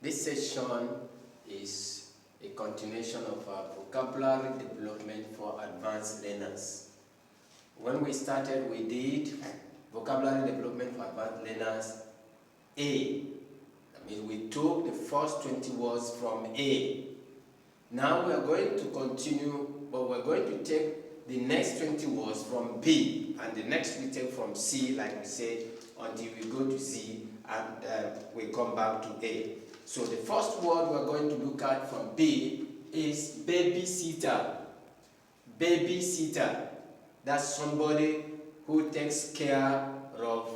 This session is a continuation of our vocabulary development for advanced learners. When we started, we did vocabulary development for advanced learners A. That means we took the first 20 words from A. Now we are going to continue, but we're going to take the next 20 words from B, and the next we take from C, like we said, until we go to Z, and we come back to A. So the first word we're going to look at from B is babysitter. Babysitter. That's somebody who takes care of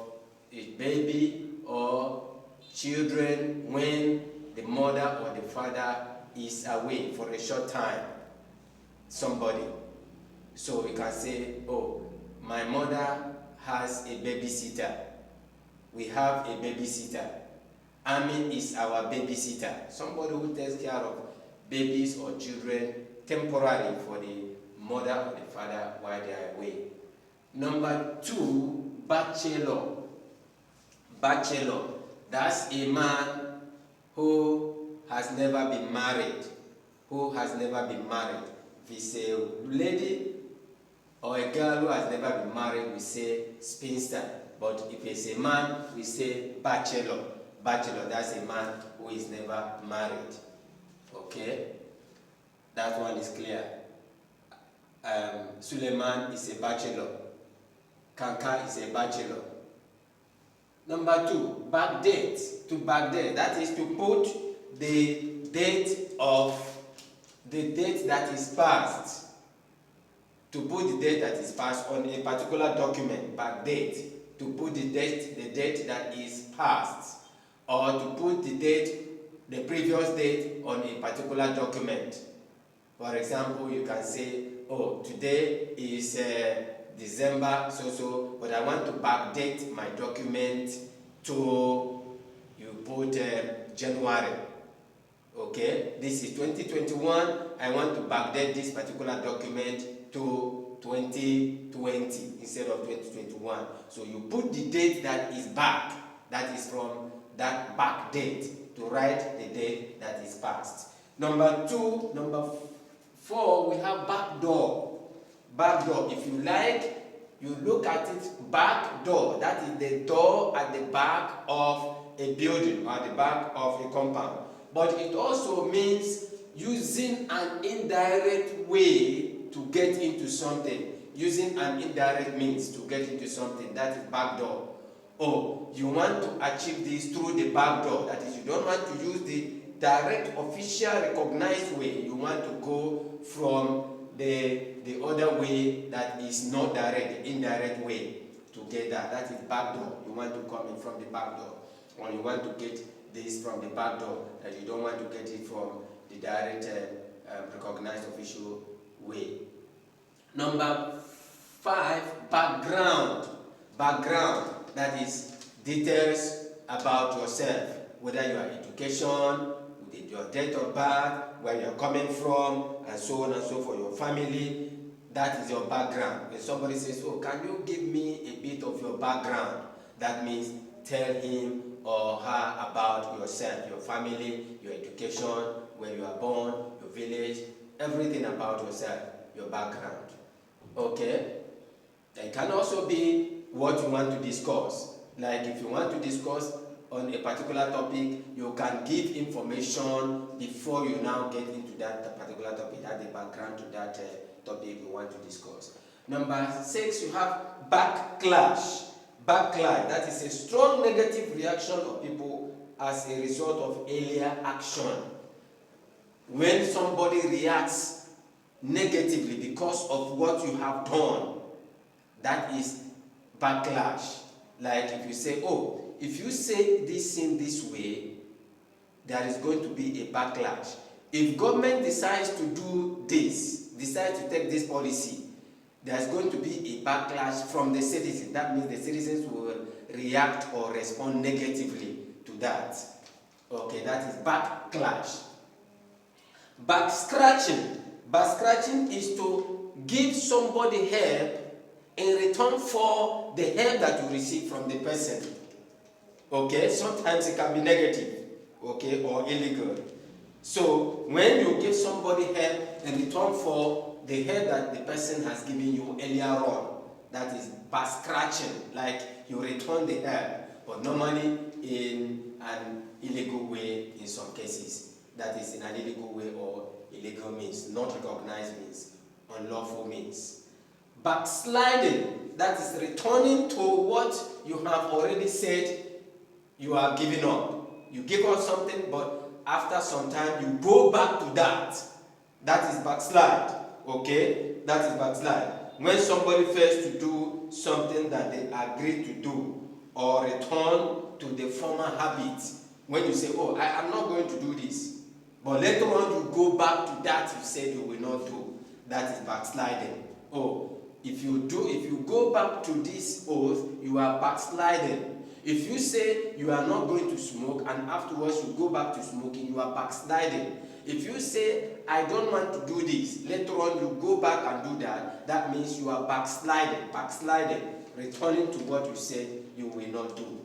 a baby or children when the mother or the father is away for a short time. Somebody. So we can say, oh, my mother has a babysitter. We have a babysitter. Ami is our babysitter. Somebody who takes care of babies or children temporarily for the mother or the father while they are away. Number 2, bachelor. Bachelor. That's a man who has never been married. Who has never been married. If it's a lady or a girl who has never been married, we say spinster. But if it's a man, we say bachelor. Bachelor, that's a man who is never married. Okay? That one is clear. Suleiman is a bachelor. Kanka is a bachelor. Number 2, backdate. To backdate, that is to put the date that is past. To put the date that is past on a particular document, backdate. To put the date that is past. Or to put the previous date on a particular document. For example, you can say, oh, today is December, but I want to backdate my document to, you put January. Okay, this is 2021, I want to backdate this particular document to 2020 instead of 2021. So you put the date that is back, that is from that back date, to write the date that is past. Number 4, we have back door. Back door, if you like, you look at it, back door, that is the door at the back of a building or the back of a compound. But it also means using an indirect way to get into something. Using an indirect means to get into something, that is back door. Oh, you want to achieve this through the back door. That is, you don't want to use the direct, official, recognized way. You want to go from the other way that is not direct, the indirect way to get that. That is back door. You want to come in from the back door. Or you want to get this from the back door, that you don't want to get it from the direct, recognized official way. Number 5, background. Background. That is details about yourself, whether your education, your date of birth, where you're coming from, and so on and so forth, your family. That is your background. When somebody says, oh, can you give me a bit of your background? That means tell him or her about yourself, your family, your education, where you are born, your village, everything about yourself, your background. Okay? It can also be what you want to discuss. Like if you want to discuss on a particular topic, you can give information before you now get into that particular topic, add the background to that topic you want to discuss. Number 6, you have backlash. Backlash, that is a strong negative reaction of people as a result of earlier action. When somebody reacts negatively because of what you have done, that is backlash. Like if you say, oh, if you say this in this way, there is going to be a backlash. If government decides to do this, decides to take this policy, there's going to be a backlash from the citizens. That means the citizens will react or respond negatively to that. Okay, that is backlash. Back scratching. Back scratching is to give somebody help in return for the help that you receive from the person. Okay, sometimes it can be negative. okay, or illegal. So when you give somebody help in return for the help that the person has given you earlier on, that is back scratching, like you return the help, but normally in an illegal way in some cases. That is in an illegal way or illegal means, not recognized means, unlawful means. Backsliding, that is returning to what you have already said you are giving up. You give up something, but after some time you go back to that. That is backslide. Okay? That is backslide. When somebody fails to do something that they agreed to do, or return to the former habit. When you say, oh, I am not going to do this, but later on you go back to that you said you will not do. That is backsliding. Oh, if you go back to this oath, you are backsliding. If you say you are not going to smoke and afterwards you go back to smoking, you are backsliding. If you say, I don't want to do this, later on you go back and do that, that means you are backsliding, returning to what you said you will not do.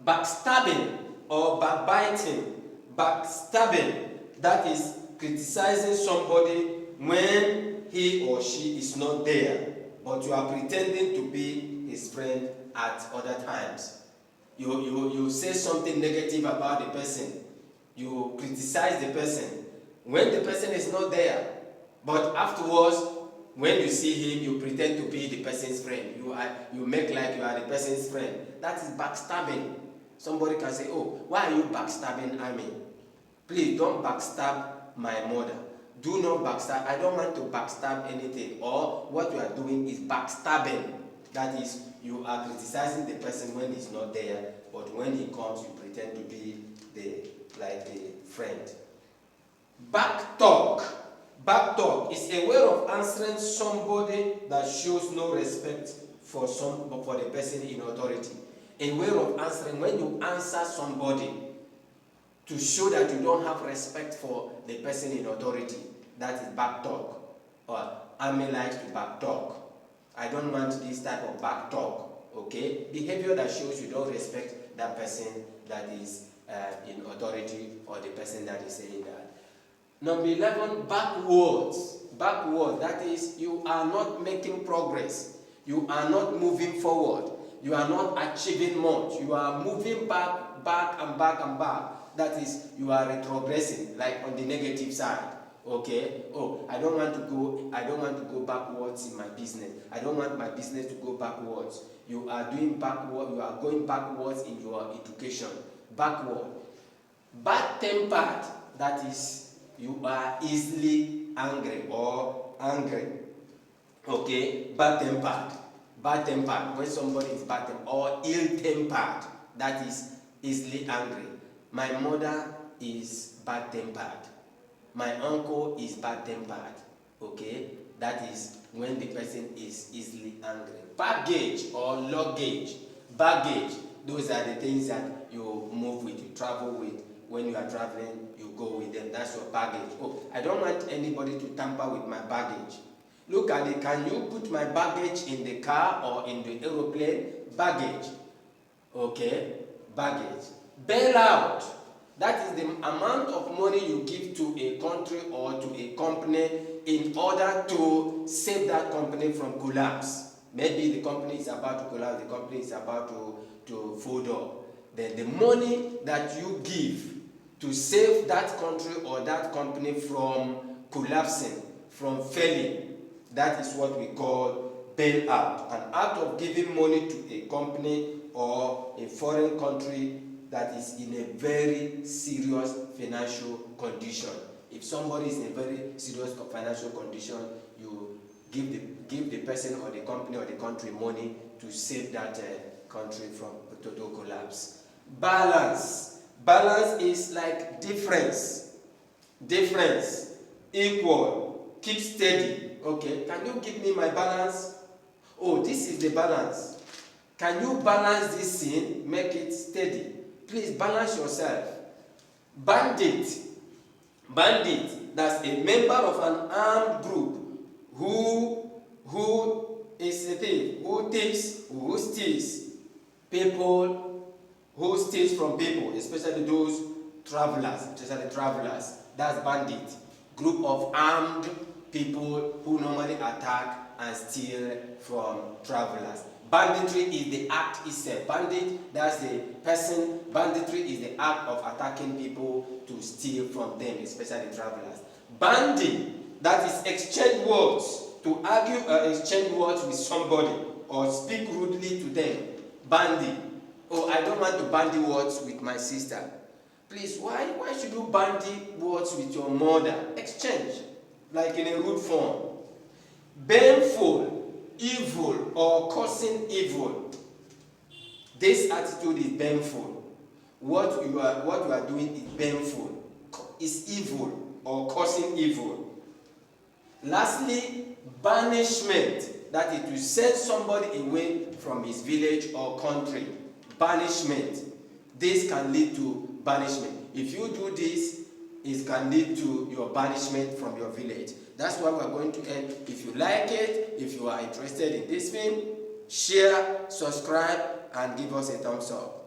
Backstabbing or backbiting. Backstabbing, that is criticizing somebody when he or she is not there, but you are pretending to be his friend at other times. You say something negative about the person. You criticize the person when the person is not there, but afterwards, when you see him, you pretend to be the person's friend. You make like you are the person's friend. That is backstabbing. Somebody can say, oh, why are you backstabbing Amy? Please don't backstab my mother. Do not backstab. I don't want to backstab anything. Or what you are doing is backstabbing. That is, you are criticizing the person when he's not there, but when he comes, you pretend to be the friend. Backtalk. Backtalk is a way of answering somebody that shows no respect for the person in authority. A way of answering when you answer somebody to show that you don't have respect for the person in authority. That is backtalk. Or Amy likes to backtalk. I don't want this type of backtalk. Okay? Behavior that shows you don't respect that person that is in authority or the person that is saying that. Number 11, backwards. Backward, that is, you are not making progress. You are not moving forward. You are not achieving much. You are moving back and back. That is, you are retrogressing, like on the negative side. Okay? Oh, I don't want to go backwards in my business. I don't want my business to go backwards. You are doing backward, you are going backwards in your education. Backward. Bad-tempered, that is, you are easily angry or angry. Okay? Bad-tempered. Bad-tempered, when somebody is bad-tempered, or ill-tempered, that is easily angry. My mother is bad-tempered. My uncle is bad-tempered. Okay? That is when the person is easily angry. Baggage or luggage. Baggage, those are the things that you move with, you travel with. When you are traveling, you go with them. That's your baggage. Oh, I don't want anybody to tamper with my baggage. Look at it. Can you put my baggage in the car or in the aeroplane? Baggage. Okay? Baggage. Bailout. That is the amount of money you give to a country or to a company in order to save that company from collapse. Maybe the company is about to collapse, the company is about to fold up. Then the money that you give to save that country or that company from collapsing, from failing, that is what we call bailout. An act of giving money to a company or a foreign country that is in a very serious financial condition. If somebody is in a very serious financial condition, you give the person or the company or the country money to save that country from total collapse. Balance. Balance is like difference. Difference. Equal. Keep steady. Okay, can you give me my balance? Oh, this is the balance. Can you balance this scene? Make it steady. Please balance yourself. Bandit. Bandit, that's a member of an armed group who is a thief, who steals people who steals from people, especially those travelers, that's bandit. Group of armed people who normally attack and steal from travelers. Banditry is the act itself. Bandit, that's the person. Banditry is the act of attacking people to steal from them, especially travelers. Bandy, that is exchange words, to argue or exchange words with somebody or speak rudely to them. Bandy. Oh, I don't want to bandy words with my sister. Please, why should you bandy words with your mother? Exchange, like in a rude form. Baneful, evil, or causing evil. This attitude is baneful. What you are doing is baneful, is evil or causing evil. Lastly, banishment, that is to send somebody away from his village or country. Banishment. This can lead to banishment. If you do this, it can lead to your banishment from your village. That's why we're going to end. If you like it, if you are interested in this film, share, subscribe, and give us a thumbs up.